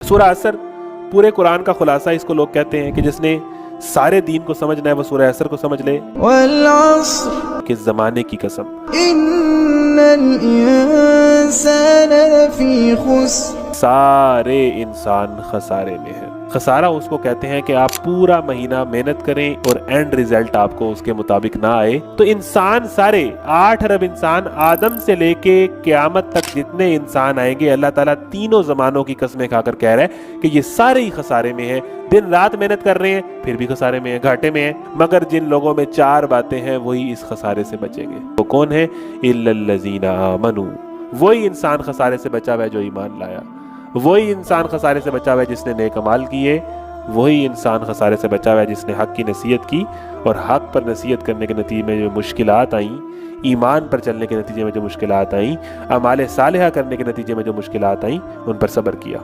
سورہ عصر پورے قرآن کا خلاصہ اس کو لوگ کہتے ہیں کہ جس نے سارے دین کو سمجھنا ہے وہ سورہ عصر کو سمجھ لے. والعصر کس زمانے کی قسم, ان الانسان لفی خسر سارے انسان خسارے میں ہیں. خسارہ اس کو کہتے ہیں کہ آپ پورا مہینہ محنت کریں اور اینڈ ریزلٹ آپ کو اس کے مطابق نہ آئے. تو انسان سارے 8 ارب انسان آدم سے لے کے قیامت تک جتنے انسان آئیں گے, اللہ تعالیٰ تینوں زمانوں کی قسمیں کھا کر کہہ رہا ہے کہ یہ سارے ہی خسارے میں ہیں. دن رات محنت کر رہے ہیں پھر بھی خسارے میں ہیں, گھاٹے میں ہیں. مگر جن لوگوں میں 4 باتیں ہیں وہی اس خسارے سے بچیں گے. وہ کون ہے؟ الا الذین آمنوا, وہی انسان خسارے سے بچا ہوا ہے جو ایمان لایا. وہی انسان خسارے سے بچا ہوا ہے جس نے نیک اعمال کیے. وہی انسان خسارے سے بچا ہوا ہے جس نے حق کی نصیحت کی, اور حق پر نصیحت کرنے کے نتیجے میں جو مشکلات آئیں, ایمان پر چلنے کے نتیجے میں جو مشکلات آئیں, اعمال صالحہ کرنے کے نتیجے میں جو مشکلات آئیں, ان پر صبر کیا.